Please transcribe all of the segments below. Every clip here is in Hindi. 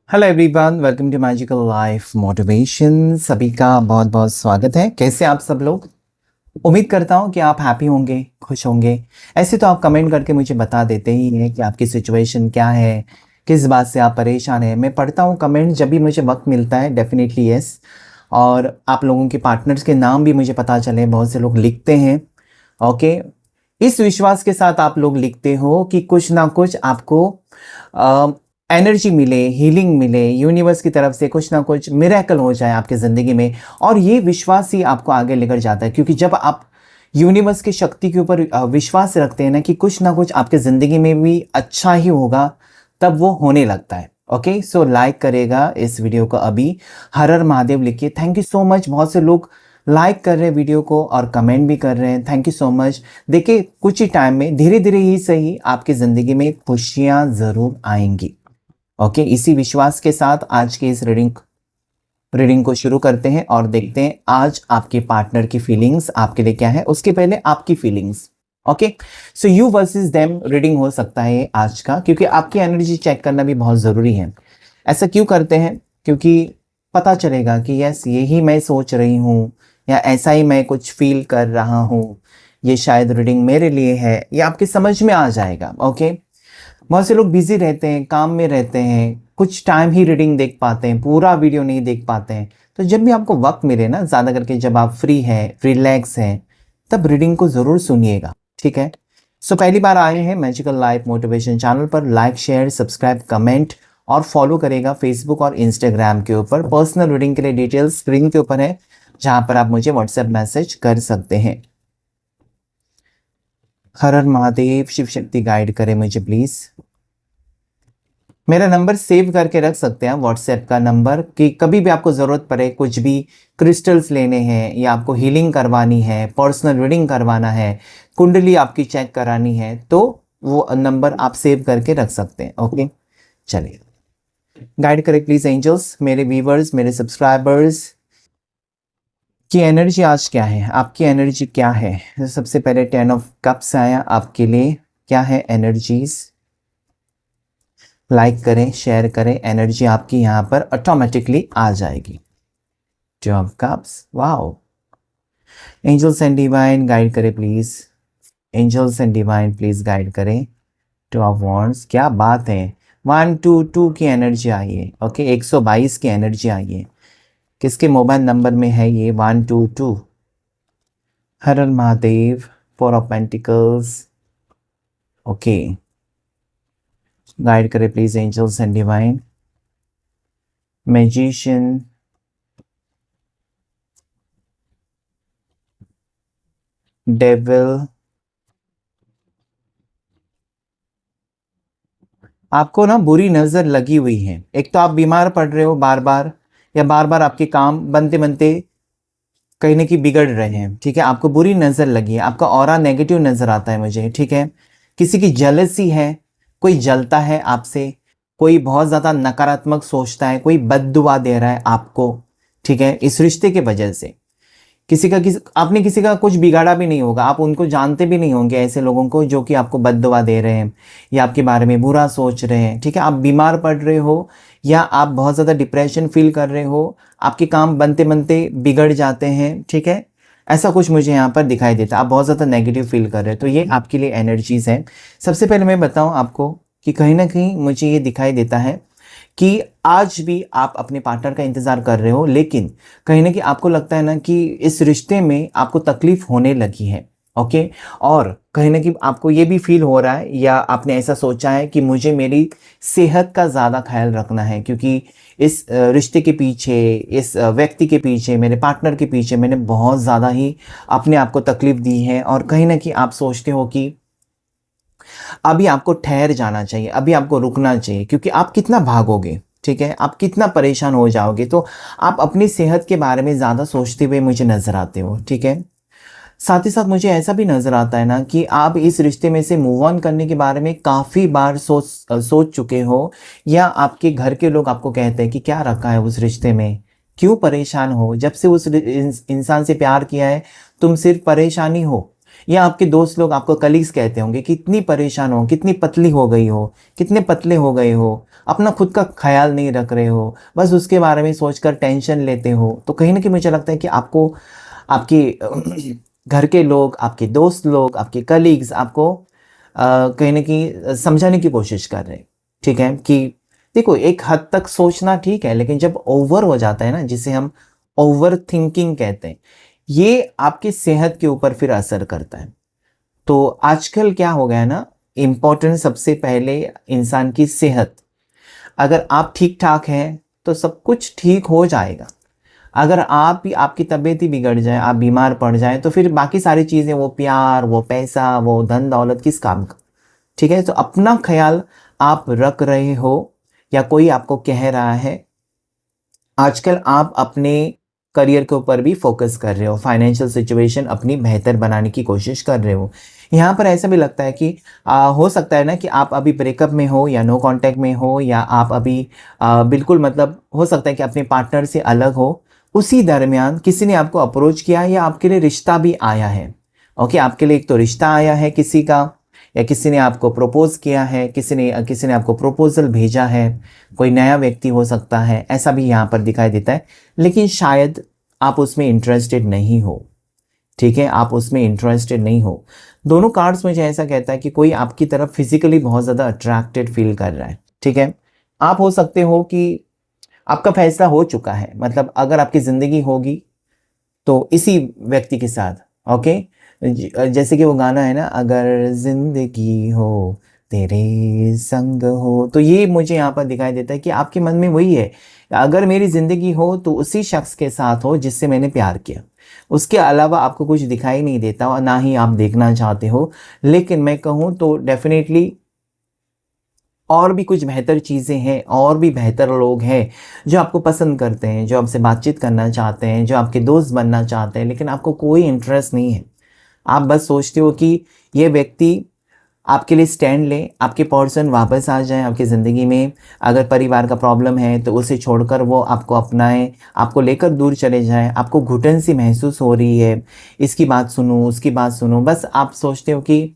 Hello everyone, welcome to magical life motivation. सभी का बहुत बहुत स्वागत है। कैसे आप सब लोग? उम्मीद करता हूँ कि आप हैप्पी होंगे, खुश होंगे। ऐसे तो आप कमेंट करके मुझे बता देते ही हैं कि आपकी सिचुएशन क्या है, किस बात से आप परेशान हैं। मैं पढ़ता हूँ कमेंट जब भी मुझे वक्त मिलता है, डेफिनेटली यस। और आप लोगों के पार्टनर्स के नाम भी मुझे पता चले, बहुत से लोग लिखते हैं। ओके, इस विश्वास के साथ आप लोग लिखते हो कि कुछ ना कुछ आपको एनर्जी मिले, हीलिंग मिले, यूनिवर्स की तरफ से कुछ ना कुछ मिरेकल हो जाए आपके ज़िंदगी में। और ये विश्वास ही आपको आगे लेकर जाता है, क्योंकि जब आप यूनिवर्स की शक्ति के ऊपर विश्वास रखते हैं ना कि कुछ ना कुछ आपके ज़िंदगी में भी अच्छा ही होगा, तब वो होने लगता है। ओके, सो लाइक करेगा इस वीडियो को अभी, हर हर महादेव लिखिए। Thank you so much. बहुत से लोग लाइक कर रहे हैं वीडियो को और कमेंट भी कर रहे हैं, थैंक यू सो मच। देखिए, कुछ ही टाइम में, धीरे धीरे ही सही, आपकी ज़िंदगी में खुशियाँ ज़रूर आएंगी। ओके, इसी विश्वास के साथ आज की इस रीडिंग को शुरू करते हैं और देखते हैं आज आपके पार्टनर की फीलिंग्स आपके लिए क्या है। उसके पहले आपकी feelings. Okay, so you versus them reading हो सकता है ये आज का, क्योंकि आपकी एनर्जी चेक करना भी बहुत ज़रूरी है। ऐसा क्यों करते हैं? क्योंकि पता चलेगा कि यस, यही मैं सोच रही हूँ या ऐसा ही मैं कुछ फील कर रहा हूँ, ये शायद रीडिंग मेरे लिए है, ये आपकी समझ में आ जाएगा। ओके, बहुत से लोग बिजी रहते हैं, काम में रहते हैं, कुछ टाइम ही रीडिंग देख पाते हैं, पूरा वीडियो नहीं देख पाते हैं। तो जब भी आपको वक्त मिले ना, ज़्यादा करके जब आप फ्री हैं, रिलैक्स हैं, तब रीडिंग को ज़रूर सुनिएगा। ठीक है? सो पहली बार आए हैं मैजिकल लाइफ मोटिवेशन चैनल पर, लाइक शेयर सब्सक्राइब कमेंट और फॉलो करेगा फेसबुक और इंस्टाग्राम के ऊपर। पर्सनल रीडिंग के लिए डिटेल्स स्क्रीन के ऊपर है, जहाँ पर आप मुझे व्हाट्सएप मैसेज कर सकते हैं। हर हर महादेव, शिव शक्ति गाइड करे मुझे प्लीज। मेरा नंबर सेव करके रख सकते हैं व्हाट्सएप का नंबर, कि कभी भी आपको ज़रूरत पड़े, कुछ भी क्रिस्टल्स लेने हैं या आपको हीलिंग करवानी है, पर्सनल रीडिंग करवाना है, कुंडली आपकी चेक करानी है, तो वो नंबर आप सेव करके रख सकते हैं। ओके, चलिए, गाइड करें प्लीज एंजल्स। मेरे व्यूवर्स, मेरे सब्सक्राइबर्स की एनर्जी आज क्या है, आपकी एनर्जी क्या है? सबसे पहले 10 ऑफ कप्स आया आपके लिए, क्या है एनर्जीज? लाइक करें, शेयर करें, एनर्जी आपकी यहाँ पर ऑटोमेटिकली आ जाएगी। 2 of cups, wow. Angels and divine guide करें please, angels and divine please guide करें। 2 ऑफ वॉन्ड्स, क्या बात है। 122 की एनर्जी आई है। ओके, 122 की एनर्जी आई है। किसके मोबाइल नंबर में है ये 122? हर हर Mahadev. 4 of pentacles. Okay, guide करे please angels and divine. Magician, devil. आपको ना बुरी नज़र लगी हुई है। एक तो आप बीमार पड़ रहे हो बार बार, या बार बार आपके काम बनते बनते कहीं ना कहीं बिगड़ रहे हैं। ठीक है, आपको बुरी नज़र लगी है, आपका ऑरा नेगेटिव नज़र आता है मुझे। ठीक है, किसी की जेलसी है, कोई जलता है आपसे, कोई बहुत ज़्यादा नकारात्मक सोचता है, कोई बद्दुआ दे रहा है आपको। ठीक है, इस रिश्ते के वजह से आपने किसी का कुछ बिगाड़ा भी नहीं होगा, आप उनको जानते भी नहीं होंगे, ऐसे लोगों को जो कि आपको बद्दुआ दे रहे हैं या आपके बारे में बुरा सोच रहे हैं। ठीक है, आप बीमार पड़ रहे हो या आप बहुत ज़्यादा डिप्रेशन फील कर रहे हो, आपके काम बनते बनते बिगड़ जाते हैं। ठीक है, ऐसा कुछ मुझे यहाँ पर दिखाई देता है, आप बहुत ज़्यादा नेगेटिव फील कर रहे हो, तो ये आपके लिए एनर्जीज़ हैं। सबसे पहले मैं बताऊँ आपको कि कहीं ना कहीं मुझे ये दिखाई देता है कि आज भी आप अपने पार्टनर का इंतज़ार कर रहे हो, लेकिन कहीं ना कहीं आपको लगता है ना कि इस रिश्ते में आपको तकलीफ होने लगी है। ओके, और कहीं ना कहीं आपको ये भी फील हो रहा है या आपने ऐसा सोचा है कि मुझे मेरी सेहत का ज़्यादा ख्याल रखना है, क्योंकि इस रिश्ते के पीछे, इस व्यक्ति के पीछे, मेरे पार्टनर के पीछे मैंने बहुत ज़्यादा ही अपने आप को तकलीफ दी है। और कहीं ना कहीं आप सोचते हो कि अभी आपको ठहर जाना चाहिए, अभी आपको रुकना चाहिए, क्योंकि आप कितना भागोगे। ठीक है, आप कितना परेशान हो जाओगे, तो आप अपनी सेहत के बारे में ज़्यादा सोचते हुए मुझे नज़र आते हो। ठीक है, साथ ही साथ मुझे ऐसा भी नज़र आता है ना कि आप इस रिश्ते में से मूव ऑन करने के बारे में काफ़ी बार सोच चुके हो, या आपके घर के लोग आपको कहते हैं कि क्या रखा है उस रिश्ते में, क्यों परेशान हो, जब से उस इंसान से प्यार किया है तुम सिर्फ परेशानी हो। या आपके दोस्त लोग आपको कलीग्स कहते होंगे कि इतनी परेशान हो, कितनी पतली हो गई हो, कितने पतले हो गए हो, अपना खुद का ख्याल नहीं रख रहे हो, बस उसके बारे में सोचकर टेंशन लेते हो। तो कहीं ना कहीं मुझे लगता है कि आपको आपके घर के लोग, आपके दोस्त लोग, आपके कलीग्स आपको कहीं ना कहीं समझाने की कोशिश कर रहे हैं, ठीक है, कि देखो एक हद तक सोचना ठीक है, लेकिन जब ओवर हो जाता है ना, जिसे हम ओवर थिंकिंग कहते हैं, ये आपकी सेहत के ऊपर फिर असर करता है। तो आजकल क्या हो गया है ना, इम्पोर्टेंट सबसे पहले इंसान की सेहत। अगर आप ठीक ठाक हैं तो सब कुछ ठीक हो जाएगा। अगर आप ही आपकी तबीयत ही बिगड़ जाए, आप बीमार पड़ जाए, तो फिर बाकी सारी चीज़ें, वो प्यार, वो पैसा, वो धन दौलत किस काम का, ठीक है। तो अपना ख्याल आप रख रहे हो या कोई आपको कह रहा है, आजकल आप अपने करियर के ऊपर भी फोकस कर रहे हो, फाइनेंशियल सिचुएशन अपनी बेहतर बनाने की कोशिश कर रहे हो। यहाँ पर ऐसा भी लगता है कि हो सकता है ना कि आप अभी ब्रेकअप में हो या नो कांटेक्ट में हो, या आप अभी बिल्कुल मतलब हो सकता है कि अपने पार्टनर से अलग हो। उसी दरमियान किसी ने आपको अप्रोच किया या आपके लिए रिश्ता भी आया है। ओके, आपके लिए एक तो रिश्ता आया है किसी का, या किसी ने आपको प्रपोज किया है, किसी ने आपको प्रपोजल भेजा है, कोई नया व्यक्ति हो सकता है, ऐसा भी यहाँ पर दिखाई देता है। लेकिन शायद आप उसमें इंटरेस्टेड नहीं हो, ठीक है, आप उसमें इंटरेस्टेड नहीं हो। दोनों कार्ड्स मुझे ऐसा कहता है कि कोई आपकी तरफ फिजिकली बहुत ज़्यादा अट्रैक्टेड फील कर रहा है, ठीक है। आप हो सकते हो कि आपका फैसला हो चुका है, मतलब अगर आपकी ज़िंदगी होगी तो इसी व्यक्ति के साथ, ओके। जैसे कि वो गाना है ना, अगर जिंदगी हो तेरे संग हो, तो ये मुझे यहाँ पर दिखाई देता है कि आपके मन में वही है, अगर मेरी ज़िंदगी हो तो उसी शख्स के साथ हो जिससे मैंने प्यार किया। उसके अलावा आपको कुछ दिखाई नहीं देता और ना ही आप देखना चाहते हो। लेकिन मैं कहूँ तो डेफिनेटली और भी कुछ बेहतर चीज़ें हैं, और भी बेहतर लोग हैं जो आपको पसंद करते हैं, जो आपसे बातचीत करना चाहते हैं, जो आपके दोस्त बनना चाहते हैं, लेकिन आपको कोई इंटरेस्ट नहीं है। आप बस सोचते हो कि ये व्यक्ति आपके लिए स्टैंड ले, आपके पर्सन वापस आ जाए आपकी ज़िंदगी में। अगर परिवार का प्रॉब्लम है तो उसे छोड़कर वो आपको अपनाए, आपको लेकर दूर चले जाए। आपको घुटन सी महसूस हो रही है, इसकी बात सुनो, उसकी बात सुनो, बस आप सोचते हो कि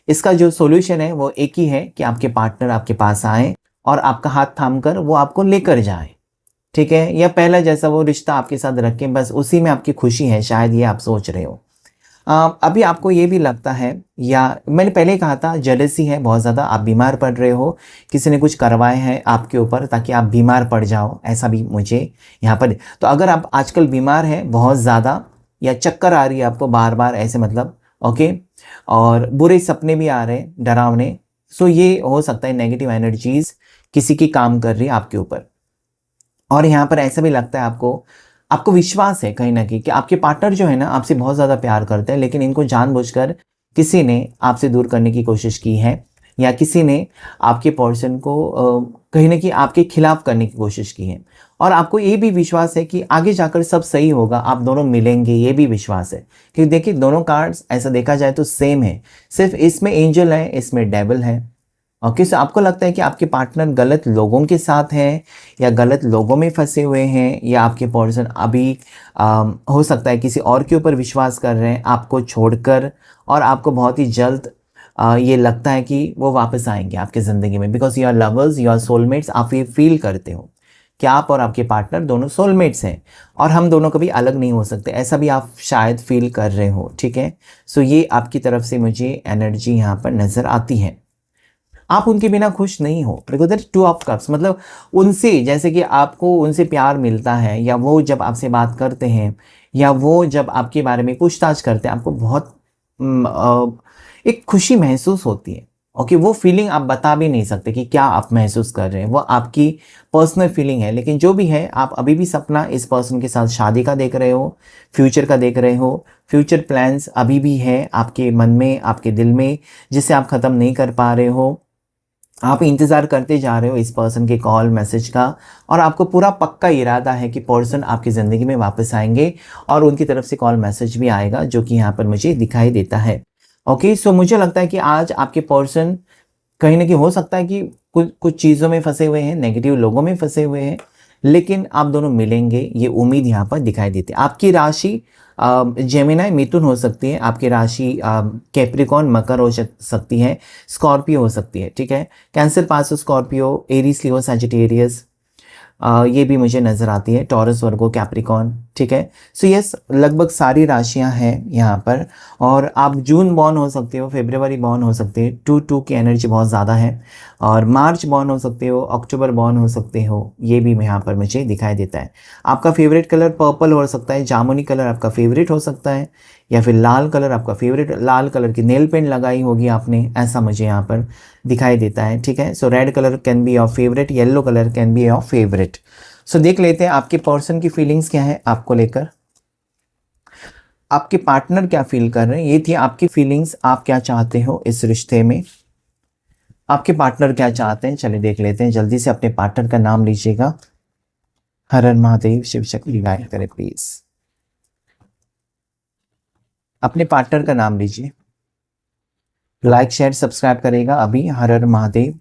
इसका जो सॉल्यूशन है वो एक ही है कि आपके पार्टनर आपके पास आए और आपका हाथ थामकर वो आपको लेकर जाए, ठीक है। या पहला जैसा वो रिश्ता आपके साथ रखें, बस उसी में आपकी खुशी है, शायद ये आप सोच रहे हो। अभी आपको ये भी लगता है, या मैंने पहले ही कहा था, जेलसी है बहुत ज़्यादा, आप बीमार पड़ रहे हो, किसी ने कुछ करवाए हैं आपके ऊपर ताकि आप बीमार पड़ जाओ, ऐसा भी मुझे यहाँ पर। तो अगर आप आजकल बीमार हैं बहुत ज़्यादा, या चक्कर आ रही है आपको बार बार ऐसे, मतलब ओके, और बुरे सपने भी आ रहे हैं डरावने, सो ये हो सकता है नेगेटिव एनर्जीज किसी की काम कर रही है आपके ऊपर। और यहाँ पर ऐसा भी लगता है आपको, आपको विश्वास है कहीं ना कहीं कि आपके पार्टनर जो है ना आपसे बहुत ज़्यादा प्यार करते हैं, लेकिन इनको जानबूझकर किसी ने आपसे दूर करने की कोशिश की है, या किसी ने आपके पर्सन को कहीं ना कहीं आपके खिलाफ करने की कोशिश की है। और आपको ये भी विश्वास है कि आगे जाकर सब सही होगा, आप दोनों मिलेंगे, ये भी विश्वास है। क्योंकि देखिए दोनों कार्ड्स ऐसा देखा जाए तो सेम है, सिर्फ इसमें एंजल है, इसमें डेविल है। ओके, सो आपको लगता है कि आपके पार्टनर गलत लोगों के साथ हैं, या गलत लोगों में फंसे हुए हैं, या आपके पर्सन अभी हो सकता है किसी और के ऊपर विश्वास कर रहे हैं आपको छोड़कर, और आपको बहुत ही जल्द ये लगता है कि वो वापस आएंगे आपकी ज़िंदगी में, because you are lovers, you are soulmates. आप ये फील करते हो कि आप और आपके पार्टनर दोनों सोलमेट्स हैं, और हम दोनों कभी अलग नहीं हो सकते, ऐसा भी आप शायद फील कर रहे हो, ठीक है। सो ये आपकी तरफ से मुझे एनर्जी यहाँ पर नज़र आती है। आप उनके बिना खुश नहीं हो, बिकॉज 2 ऑफ कप्स, मतलब उनसे, जैसे कि आपको उनसे प्यार मिलता है, या वो जब आपसे बात करते हैं, या वो जब आपके बारे में पूछताछ करते हैं, आपको बहुत एक खुशी महसूस होती है। ओके, वो फीलिंग आप बता भी नहीं सकते कि क्या आप महसूस कर रहे हैं, वो आपकी पर्सनल फीलिंग है। लेकिन जो भी है, आप अभी भी सपना इस पर्सन के साथ शादी का देख रहे हो, फ्यूचर का देख रहे हो, फ्यूचर प्लान्स अभी भी है आपके मन में, आपके दिल में, जिसे आप ख़त्म नहीं कर पा रहे हो। आप इंतज़ार करते जा रहे हो इस पर्सन के कॉल मैसेज का, और आपको पूरा पक्का इरादा है कि पर्सन आपकी ज़िंदगी में वापस आएंगे, और उनकी तरफ से कॉल मैसेज भी आएगा, जो कि यहाँ पर मुझे दिखाई देता है। ओके, सो मुझे लगता है कि आज आपके पर्सन कहीं ना कहीं हो सकता है कि कुछ कुछ चीज़ों में फंसे हुए हैं, नेगेटिव लोगों में फंसे हुए हैं, लेकिन आप दोनों मिलेंगे, ये उम्मीद यहाँ पर दिखाई देती है। आपकी राशि जेमिनाई मिथुन हो सकती है, आपकी राशि कैप्रिकॉन मकर हो सकती है, स्कॉर्पियो हो सकती है, ठीक है। कैंसर पास स्कॉर्पियो, एरीज लियो सैजिटेरियस, ये भी मुझे नज़र आती है, टॉरस वर्गो कैप्रिकॉन, ठीक है। सो यस, लगभग सारी राशियां हैं यहाँ पर। और आप जून बॉर्न हो सकते हो, फरवरी बॉर्न हो सकते हो, 2 की एनर्जी बहुत ज़्यादा है। और मार्च बॉर्न हो सकते हो, अक्टूबर बॉर्न हो सकते हो, ये भी यहाँ पर मुझे दिखाई देता है। आपका फेवरेट कलर पर्पल हो सकता है, जामुनी कलर आपका फेवरेट हो सकता है, या फिर लाल कलर आपका फेवरेट, लाल कलर की नेल पेंट लगाई होगी आपने, ऐसा मुझे यहाँ पर दिखाई देता है, ठीक है। So red colour can be your favourite, yellow colour can be your favourite. So देख लेते हैं आपके पर्सन की फीलिंग्स क्या है आपको लेकर, आपके पार्टनर क्या फील कर रहे हैं। ये थी आपकी फीलिंग्स, आप क्या चाहते हो इस रिश्ते में, आपके पार्टनर क्या चाहते हैं। चलिए देख लेते हैं, जल्दी से अपने पार्टनर का नाम लीजिएगा। हर हर महादेव, शिव शक्ति गाइड करे प्लीज। अपने पार्टनर का नाम लीजिए, लाइक शेयर सब्सक्राइब करेगा अभी, हर हर महादेव,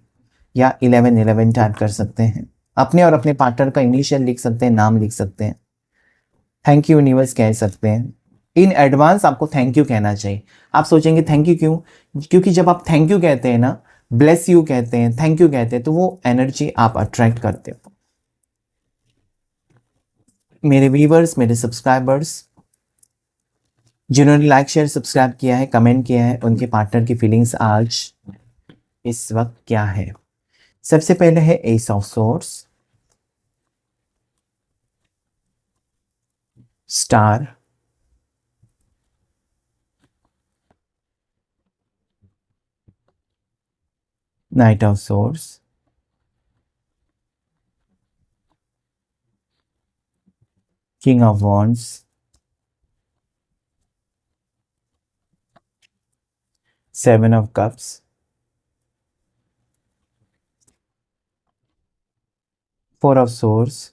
या 1111 टाइप कर सकते हैं। अपने और अपने पार्टनर का इनिशियल लिख सकते हैं, नाम लिख सकते हैं, थैंक यू यूनिवर्स कह सकते हैं। इन एडवांस आपको थैंक यू कहना चाहिए। आप सोचेंगे थैंक यू क्यों, क्योंकि जब आप थैंक यू कहते हैं ना, ब्लेस यू कहते हैं, थैंक यू कहते हैं, तो वो एनर्जी आप अट्रैक्ट करते हो। मेरे व्यूवर्स, मेरे सब्सक्राइबर्स जिन्होंने लाइक शेयर सब्सक्राइब किया है, कमेंट किया है, उनके पार्टनर की फीलिंग्स आज इस वक्त क्या है। सबसे पहले है ace of swords, star, knight of swords, king of wands, seven of cups, four of swords,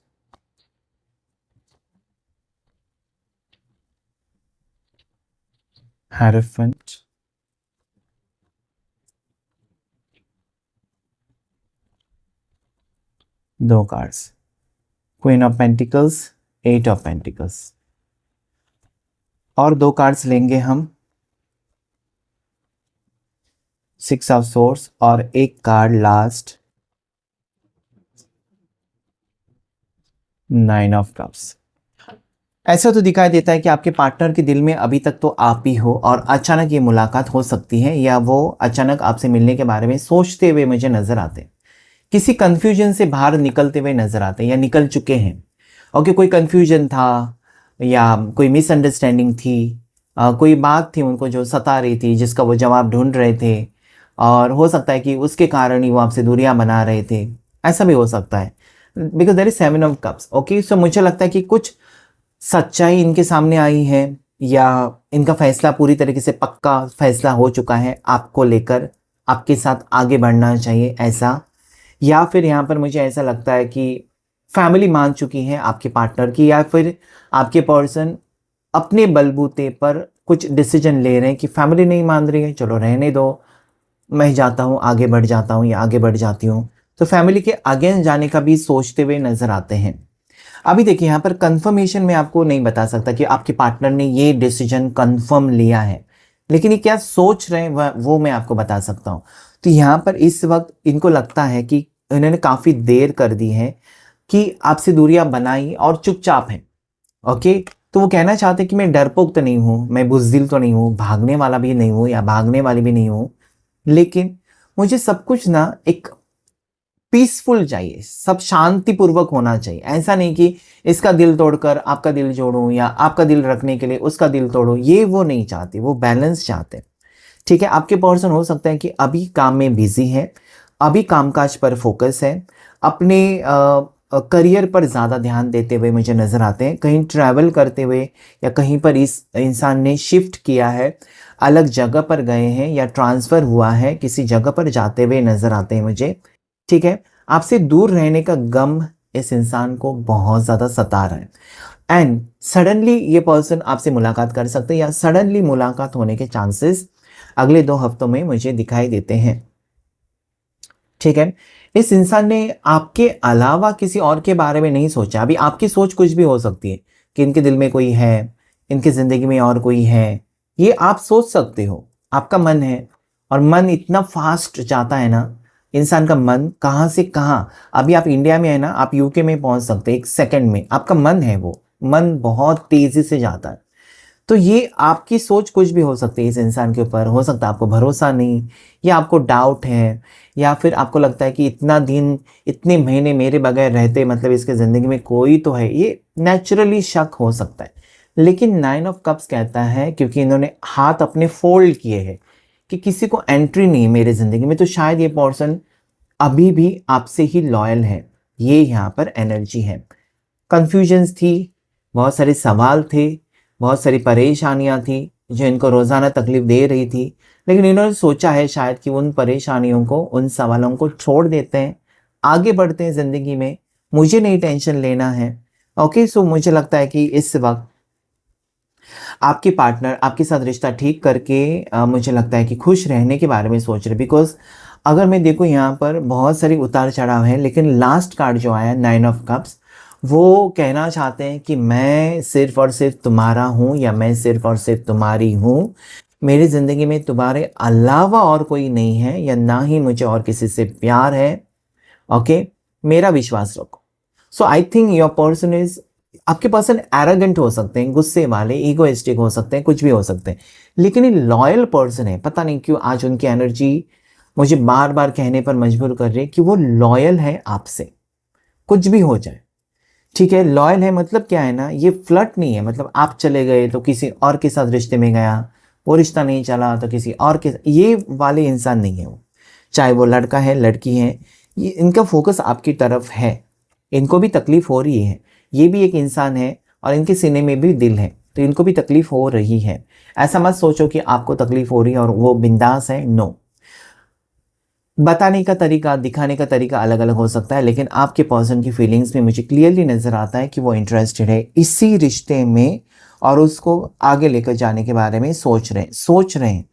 hierophant, दो cards, queen of pentacles, eight of pentacles, और दो कार्ड्स लेंगे हम, सिक्स ऑफ सोर्स, और एक card last, nine of cups. ऐसा तो दिखाई देता है कि आपके पार्टनर के दिल में अभी तक तो आप ही हो, और अचानक ये मुलाकात हो सकती है, या वो अचानक आपसे मिलने के बारे में सोचते हुए मुझे नजर आते हैं, किसी कंफ्यूजन से बाहर निकलते हुए नजर आते हैं, या निकल चुके हैं। ओके, कोई कंफ्यूजन था, या कोई मिसअंडरस्टैंडिंग थी, कोई बात थी उनको जो सता रही थी, जिसका वो जवाब ढूंढ रहे थे, और हो सकता है कि उसके कारण ही वो आपसे दूरियां बना रहे थे, ऐसा भी हो सकता है, because there is seven of cups. Okay, so मुझे लगता है कि कुछ सच्चाई इनके सामने आई है, या इनका फैसला पूरी तरीके से पक्का फैसला हो चुका है आपको लेकर, आपके साथ आगे बढ़ना चाहिए ऐसा। या फिर यहाँ पर मुझे ऐसा लगता है कि फैमिली मान चुकी है आपके पार्टनर की, या फिर आपके पर्सन अपने बलबूते पर कुछ डिसीजन ले रहे हैं कि फैमिली नहीं मान रही है, चलो रहने दो, मैं जाता हूँ, आगे बढ़ जाता हूँ, या आगे बढ़ जाती हूँ। तो फैमिली के अगेंस्ट जाने का भी सोचते हुए नजर आते हैं। अभी देखिए, यहाँ पर कंफर्मेशन में आपको नहीं बता सकता कि आपके पार्टनर ने ये डिसीजन कंफर्म लिया है, लेकिन ये क्या सोच रहे हैं वो मैं आपको बता सकता हूँ। तो यहाँ पर इस वक्त इनको लगता है कि इन्होंने काफ़ी देर कर दी है कि आपसे दूरियां बनाई और चुपचाप हैं। ओके, तो वो कहना चाहते हैं कि मैं डरपोक तो नहीं हूँ, मैं बुज़दिल तो नहीं हूँ, भागने वाला भी नहीं हूँ, या भागने वाली भी नहीं हूँ, लेकिन मुझे सब कुछ ना एक पीसफुल चाहिए, सब शांतिपूर्वक होना चाहिए। ऐसा नहीं कि इसका दिल तोड़कर आपका दिल जोड़ूं, या आपका दिल रखने के लिए उसका दिल तोड़ूं, ये वो नहीं चाहते, वो बैलेंस चाहते हैं, ठीक है। आपके पर्सन हो सकता है कि अभी काम में बिजी है, अभी कामकाज पर फोकस है, अपने करियर पर ज़्यादा ध्यान देते हुए मुझे नज़र आते हैं, कहीं ट्रैवल करते हुए, या कहीं पर इस इंसान ने शिफ्ट किया है, अलग जगह पर गए हैं, या ट्रांसफ़र हुआ है, किसी जगह पर जाते हुए नज़र आते हैं मुझे, ठीक है। आपसे दूर रहने का गम इस इंसान को बहुत ज़्यादा सता रहा है, एंड सडनली ये पर्सन आपसे मुलाकात कर सकते हैं, या सडनली मुलाकात होने के चांसेस अगले 2 हफ्तों में मुझे दिखाई देते हैं, ठीक है। इस इंसान ने आपके अलावा किसी और के बारे में नहीं सोचा। अभी आपकी सोच कुछ भी हो सकती है कि इनके दिल में कोई है, इनकी ज़िंदगी में और कोई है, ये आप सोच सकते हो, आपका मन है। और मन इतना फास्ट जाता है ना, इंसान का मन कहाँ से कहाँ। अभी आप इंडिया में है ना, आप यूके में पहुंच सकते हैं 1 सेकंड में। आपका मन है, वो मन बहुत तेज़ी से जाता है। तो ये आपकी सोच कुछ भी हो सकती है इस इंसान के ऊपर। हो सकता है आपको भरोसा नहीं, या आपको डाउट है, या फिर आपको लगता है कि इतना दिन, इतने महीने मेरे बगैर रहते, मतलब इसके ज़िंदगी में कोई तो है। ये नेचुरली शक हो सकता है। लेकिन 9 ऑफ कप्स कहता है, क्योंकि इन्होंने हाथ अपने फोल्ड किए हैं कि किसी को एंट्री नहीं है मेरे ज़िंदगी में, तो शायद ये पर्सन अभी भी आपसे ही लॉयल है। ये यहाँ पर एनर्जी है। कन्फ्यूजन्स थी, बहुत सारे सवाल थे, बहुत सारी परेशानियां थी जो इनको रोज़ाना तकलीफ दे रही थी। लेकिन इन्होंने सोचा है शायद कि उन परेशानियों को, उन सवालों को छोड़ देते हैं, आगे बढ़ते हैं ज़िंदगी में, मुझे नहीं टेंशन लेना है। ओके, सो मुझे लगता है कि इस वक्त आपके पार्टनर आपके साथ रिश्ता ठीक करके मुझे लगता है कि खुश रहने के बारे में सोच रहे। बिकॉज अगर मैं देखूँ यहाँ पर बहुत सारी उतार चढ़ाव है, लेकिन लास्ट कार्ड जो आया 9 ऑफ कप्स, वो कहना चाहते हैं कि मैं सिर्फ और सिर्फ तुम्हारा हूँ, या मैं सिर्फ और सिर्फ तुम्हारी हूँ। मेरी ज़िंदगी में तुम्हारे अलावा और कोई नहीं है, या ना ही मुझे और किसी से प्यार है। ओके, मेरा विश्वास रखो। So I think your person is, आपके पर्सन एरोगेंट हो सकते हैं, गुस्से वाले, ईगोइस्टिक हो सकते हैं, कुछ भी हो सकते हैं, लेकिन ये लॉयल पर्सन है। पता नहीं क्यों आज उनकी एनर्जी मुझे बार बार कहने पर मजबूर कर रही है कि वो लॉयल है आपसे, कुछ भी हो जाए। ठीक है, लॉयल है मतलब क्या है ना, ये फ्लर्ट नहीं है। मतलब आप चले गए तो किसी और के साथ रिश्ते में गया, वो रिश्ता नहीं चला तो किसी और के, ये वाले इंसान नहीं है वो। चाहे वो लड़का है, लड़की है, ये इनका फोकस आपकी तरफ है। इनको भी तकलीफ हो रही है, ये भी एक इंसान है और इनके सीने में भी दिल है, तो इनको भी तकलीफ हो रही है। ऐसा मत सोचो कि आपको तकलीफ हो रही है और वो बिंदास है। नो, बताने का तरीका, दिखाने का तरीका अलग अलग हो सकता है, लेकिन आपके पर्सन की फीलिंग्स में मुझे क्लियरली नज़र आता है कि वो इंटरेस्टेड है इसी रिश्ते में, और उसको आगे लेकर जाने के बारे में सोच रहे हैं।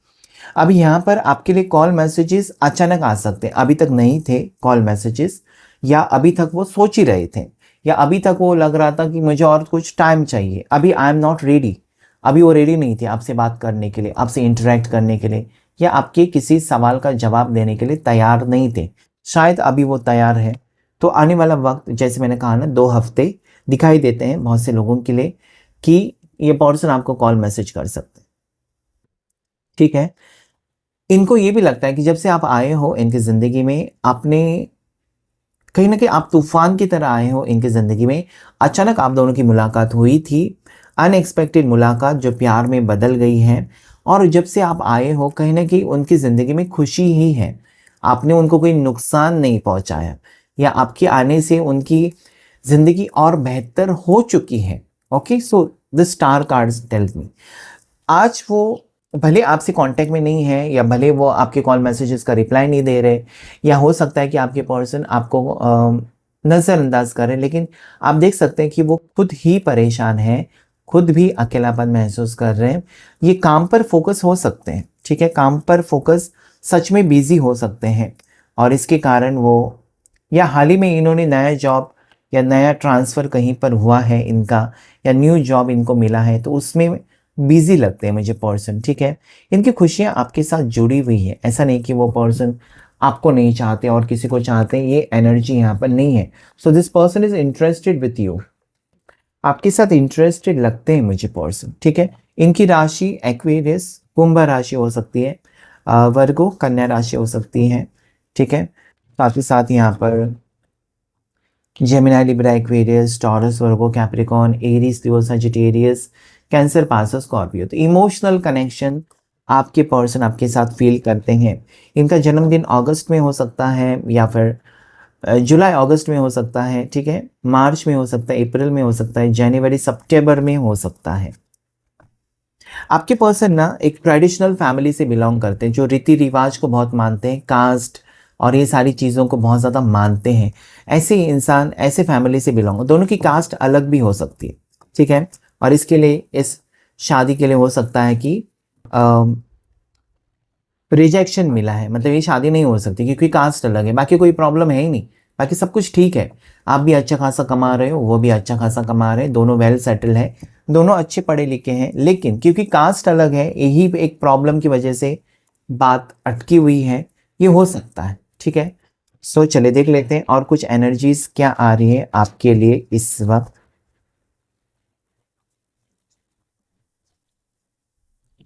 अभी यहाँ पर आपके लिए कॉल मैसेजेस अचानक आ सकते हैं। अभी तक नहीं थे कॉल मैसेजेस, या अभी तक वो सोच ही रहे थे, या अभी तक वो लग रहा था कि मुझे और कुछ टाइम चाहिए, अभी आई एम नॉट रेडी। अभी वो रेडी नहीं थे आपसे बात करने के लिए, आपसे इंटरेक्ट करने के लिए, या आपके किसी सवाल का जवाब देने के लिए तैयार नहीं थे। शायद अभी वो तैयार है। तो आने वाला वक्त, जैसे मैंने कहा ना, 2 हफ्ते दिखाई देते हैं बहुत से लोगों के लिए कि ये पर्सन आपको कॉल मैसेज कर सकते हैं। ठीक है, इनको ये भी लगता है कि जब से आप आए हो इनकी ज़िंदगी में, आपने कहीं ना कहीं, आप तूफान की तरह आए हो इनकी ज़िंदगी में। अचानक आप दोनों की मुलाकात हुई थी, अनएक्सपेक्टेड मुलाकात जो प्यार में बदल गई है। और जब से आप आए हो, कहीं ना कहीं उनकी ज़िंदगी में खुशी ही है। आपने उनको कोई नुकसान नहीं पहुंचाया, या आपके आने से उनकी ज़िंदगी और बेहतर हो चुकी है। Okay, so the star cards tells me, आज वो भले आपसे कांटेक्ट में नहीं है, या भले वो आपके कॉल मैसेजेस का रिप्लाई नहीं दे रहे, या हो सकता है कि आपके पर्सन आपको नज़रअंदाज करें, लेकिन आप देख सकते हैं कि वो खुद ही परेशान है, खुद भी अकेलापन महसूस कर रहे हैं। ये काम पर फोकस हो सकते हैं, ठीक है, काम पर फोकस सच में बिजी हो सकते हैं, और इसके कारण वो, या हाल ही में इन्होंने नया जॉब या नया ट्रांसफ़र कहीं पर हुआ है इनका, या न्यू जॉब इनको मिला है, तो उसमें बिजी लगते हैं मुझे पर्सन। ठीक है, इनकी खुशियाँ आपके साथ जुड़ी हुई है। ऐसा नहीं कि वो पर्सन आपको नहीं चाहते और किसी को चाहते हैं, ये एनर्जी यहाँ पर नहीं है। So this person is interested with you, आपके साथ इंटरेस्टेड लगते हैं मुझे पर्सन। ठीक है, इनकी राशि एक्वेरियस, कुंभ राशि हो सकती है, वर्गो, कन्या राशि हो सकती है। ठीक है, साथ ही साथ यहाँ पर जेमिनी, लिब्रा, एक्वेरियस, टॉरस, वर्गो, कैप्रिकॉन, एरीज, लियो, सजिटेरियस, कैंसर, पार्सर, स्कॉर्पियो। तो इमोशनल कनेक्शन आपके पर्सन आपके साथ फील करते हैं। इनका जन्मदिन अगस्त में हो सकता है, या फिर जुलाई अगस्त में हो सकता है। ठीक है, मार्च में हो सकता है, अप्रैल में हो सकता है, जनवरी सितंबर में हो सकता है। आपके पर्सन ना एक ट्रेडिशनल फैमिली से बिलोंग करते हैं, जो रीति रिवाज को बहुत मानते हैं, कास्ट और ये सारी चीज़ों को बहुत ज़्यादा मानते हैं। ऐसे ही इंसान ऐसे फैमिली से बिलोंग, दोनों की कास्ट अलग भी हो सकती है। ठीक है, और इसके लिए, इस शादी के लिए हो सकता है कि रिजेक्शन मिला है, मतलब ये शादी नहीं हो सकती क्योंकि कास्ट अलग है, बाकी कोई प्रॉब्लम है ही नहीं, बाकी सब कुछ ठीक है। आप भी अच्छा खासा कमा रहे हो, वो भी अच्छा खासा कमा रहे हैं, दोनों वेल सेटल है, दोनों अच्छे पढ़े लिखे हैं, लेकिन क्योंकि कास्ट अलग है, यही एक प्रॉब्लम की वजह से बात अटकी हुई है। ये हो सकता है, ठीक है। सो चले देख लेते हैं और कुछ एनर्जीज क्या आ रही है आपके लिए इस वक्त।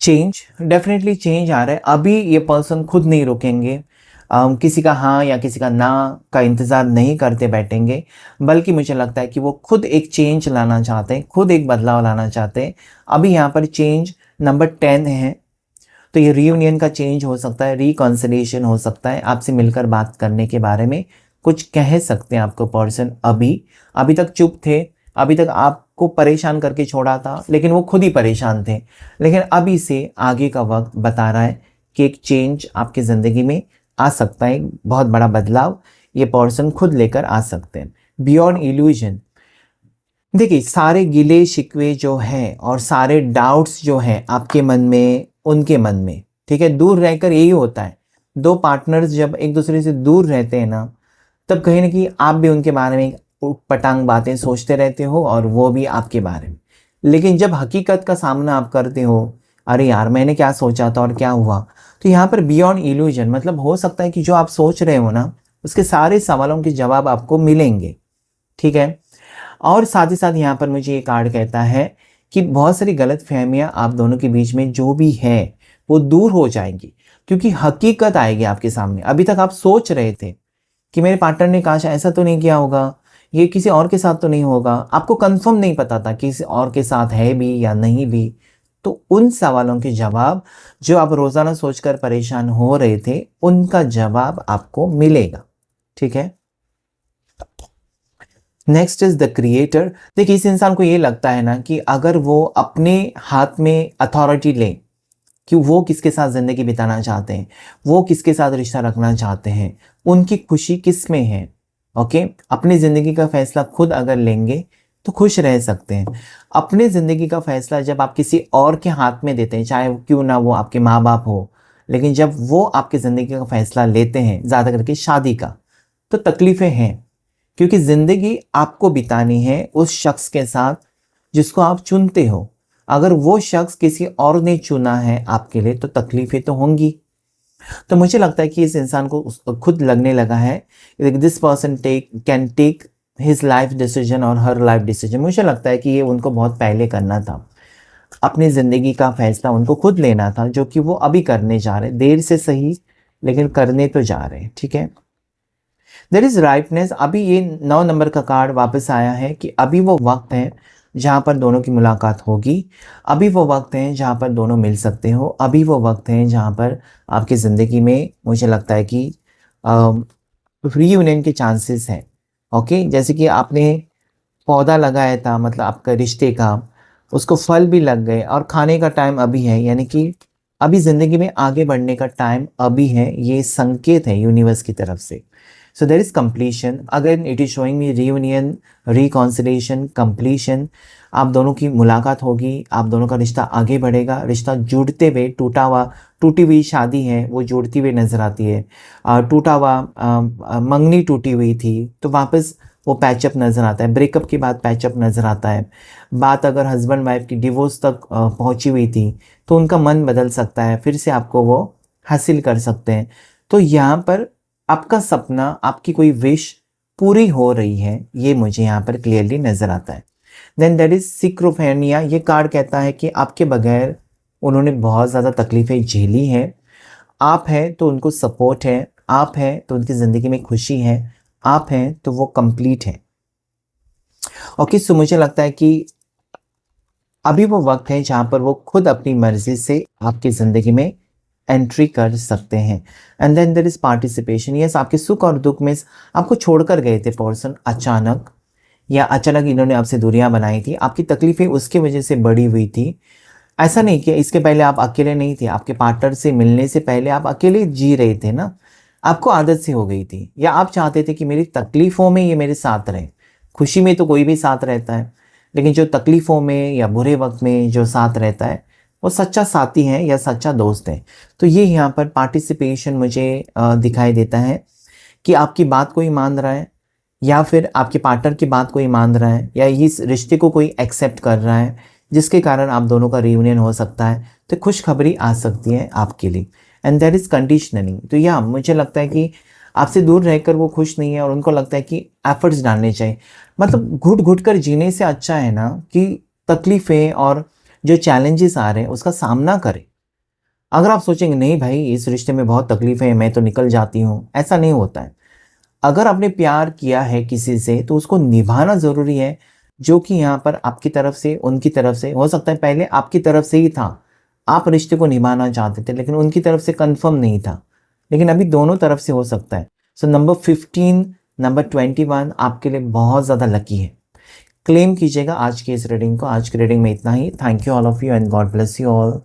चेंज, डेफिनेटली चेंज आ रहा है। अभी ये पर्सन खुद नहीं रुकेंगे, किसी का हाँ या किसी का ना का इंतज़ार नहीं करते बैठेंगे, बल्कि मुझे लगता है कि वो खुद एक चेंज लाना चाहते हैं, खुद एक बदलाव लाना चाहते हैं। अभी यहाँ पर चेंज नंबर 10 है, तो ये रीयूनियन का चेंज हो सकता है, रिकॉन्सिलिएशन हो सकता है, आपसे मिलकर बात करने के बारे में कुछ कह सकते हैं आपको पर्सन। अभी अभी तक चुप थे, अभी तक आपको परेशान करके छोड़ा था, लेकिन वो खुद ही परेशान थे। लेकिन अभी से आगे का वक्त बता रहा है कि एक चेंज आपकी ज़िंदगी में आ सकता है, एक बहुत बड़ा बदलाव ये पर्सन खुद लेकर आ सकते हैं। बियॉन्ड इल्यूजन, देखिए सारे गिले शिकवे जो हैं और सारे डाउट्स जो हैं आपके मन में, उनके मन में, ठीक है, दूर रहकर यही होता है। दो पार्टनर्स जब एक दूसरे से दूर रहते हैं ना, तब कहीं ना कहीं आप भी उनके बारे में पटांग बातें सोचते रहते हो और वो भी आपके बारे में। लेकिन जब हकीकत का सामना आप करते हो, अरे यार मैंने क्या सोचा था और क्या हुआ, तो यहाँ पर बियॉन्ड इल्यूजन मतलब हो सकता है कि जो आप सोच रहे हो ना, उसके सारे सवालों के जवाब आपको मिलेंगे, ठीक है। और साथ ही साथ यहाँ पर मुझे ये कार्ड कहता है कि बहुत सारी गलत फहमियाँ आप दोनों के बीच में जो भी है वो दूर हो जाएंगी, क्योंकि हकीकत आएगी आपके सामने। अभी तक आप सोच रहे थे कि मेरे पार्टनर ने काश ऐसा तो नहीं किया होगा, ये किसी और के साथ तो नहीं होगा, आपको कंफर्म नहीं पता था किसी और के साथ है भी या नहीं भी। तो उन सवालों के जवाब जो आप रोज़ाना सोचकर परेशान हो रहे थे, उनका जवाब आपको मिलेगा, ठीक है। Next is the creator. देखिए इस इंसान को ये लगता है ना कि अगर वो अपने हाथ में अथॉरिटी ले कि वो किसके साथ ज़िंदगी बिताना चाहते हैं, वो किसके साथ रिश्ता रखना चाहते हैं, उनकी खुशी किस में है, ओके। अपनी ज़िंदगी का फैसला खुद अगर लेंगे तो खुश रह सकते हैं। अपने ज़िंदगी का फैसला जब आप किसी और के हाथ में देते हैं, चाहे क्यों ना वो आपके माँ बाप हो, लेकिन जब वो आपकी ज़िंदगी का फैसला लेते हैं, ज़्यादा करके शादी का, तो तकलीफ़ें हैं, क्योंकि ज़िंदगी आपको बितानी है उस शख्स के साथ जिसको आप चुनते हो। अगर वो शख्स किसी और ने चुना है आपके लिए, तो तकलीफ़ें तो होंगी। तो मुझे लगता है कि इस इंसान को खुद लगने लगा है this person can take his life decision और हर लाइफ डिसीजन। मुझे लगता है कि ये उनको बहुत पहले करना था, अपनी ज़िंदगी का फैसला उनको खुद लेना था, जो कि वो अभी करने जा रहे हैं, देर से सही लेकिन करने तो जा रहे हैं, ठीक है। देर इज़ राइटनेस, अभी ये 9 नंबर का कार्ड वापस आया है कि अभी वो वक्त है जहाँ पर दोनों की मुलाकात होगी, अभी वो वक्त है जहाँ पर दोनों मिल सकते हो, अभी वो वक्त है जहाँ पर आपकी ज़िंदगी में मुझे लगता है कि रीयूनियन के चांसेस हैं, ओके। जैसे कि आपने पौधा लगाया था, मतलब आपका रिश्ते का, उसको फल भी लग गए और खाने का टाइम अभी है, यानी कि अभी ज़िंदगी में आगे बढ़ने का टाइम अभी है, ये संकेत है यूनिवर्स की तरफ से। So there is completion, again it is showing me reunion, reconciliation, completion. आप दोनों की मुलाकात होगी, आप दोनों का रिश्ता आगे बढ़ेगा, रिश्ता जुड़ते हुए, टूटी हुई शादी है वो जुड़ती हुई नज़र आती है। टूटा हुआ मंगनी टूटी हुई थी तो वापस वो पैचअप नज़र आता है, ब्रेकअप के बाद पैचअप नज़र आता है। बात अगर हस्बैंड वाइफ की डिवोर्स तक पहुंची हुई थी तो उनका मन बदल सकता है, फिर से आपको वो हासिल कर सकते हैं। तो यहाँ पर आपका सपना, आपकी कोई विश पूरी हो रही है, ये मुझे यहाँ पर क्लियरली नज़र आता है। देन दैट इज़ सिक्रोफेनिया, ये कार्ड कहता है कि आपके बगैर उन्होंने बहुत ज़्यादा तकलीफ़ें झेली हैं, आप हैं तो उनको सपोर्ट है, आप हैं तो उनकी ज़िंदगी में खुशी है, आप हैं तो वो कंप्लीट है, ओके। सो मुझे लगता है कि अभी वो वक्त है जहाँ पर वो खुद अपनी मर्जी से आपकी ज़िंदगी में एंट्री कर सकते हैं। And then there is participation, yes आपके सुख और दुख में आपको छोड़कर गए थे पर्सन अचानक, या अचानक इन्होंने आपसे दूरियां बनाई थी, आपकी तकलीफ़ें उसकी वजह से बढ़ी हुई थी। ऐसा नहीं कि इसके पहले आप अकेले नहीं थे, आपके पार्टनर से मिलने से पहले आप अकेले जी रहे थे ना, आपको आदत सी हो गई थी, या आप चाहते थे कि मेरी तकलीफ़ों में ये मेरे साथ रहे। खुशी में तो कोई भी साथ रहता है, लेकिन जो तकलीफ़ों में या बुरे वक्त में जो साथ रहता है वो सच्चा साथी है या सच्चा दोस्त है। तो ये यहाँ पर पार्टिसिपेशन मुझे दिखाई देता है कि आपकी बात कोई मान रहा है, या फिर आपके पार्टनर की बात कोई मान रहा है, या इस रिश्ते को कोई एक्सेप्ट कर रहा है, जिसके कारण आप दोनों का रियूनियन हो सकता है। तो खुशखबरी आ सकती है आपके लिए, एंड दैट इज़ कंडीशनलिंग। तो या मुझे लगता है कि आपसे दूर रहकर वो खुश नहीं है और उनको लगता है कि एफर्ट्स डालने चाहिए। मतलब घुट घुट कर जीने से अच्छा है ना कि तकलीफ़ें और जो चैलेंजेस आ रहे हैं उसका सामना करें। अगर आप सोचेंगे नहीं भाई इस रिश्ते में बहुत तकलीफ़ है, मैं तो निकल जाती हूँ, ऐसा नहीं होता है। अगर आपने प्यार किया है किसी से तो उसको निभाना ज़रूरी है, जो कि यहाँ पर आपकी तरफ से, उनकी तरफ से, हो सकता है पहले आपकी तरफ से ही था, आप रिश्ते को निभाना चाहते थे लेकिन उनकी तरफ से कंफर्म नहीं था, लेकिन अभी दोनों तरफ से हो सकता है। सो नंबर 15, नंबर 21 आपके लिए बहुत ज़्यादा लकी है। क्लेम कीजिएगा आज की इस रीडिंग को। आज की रीडिंग में इतना ही। Thank you all of you and God bless you all.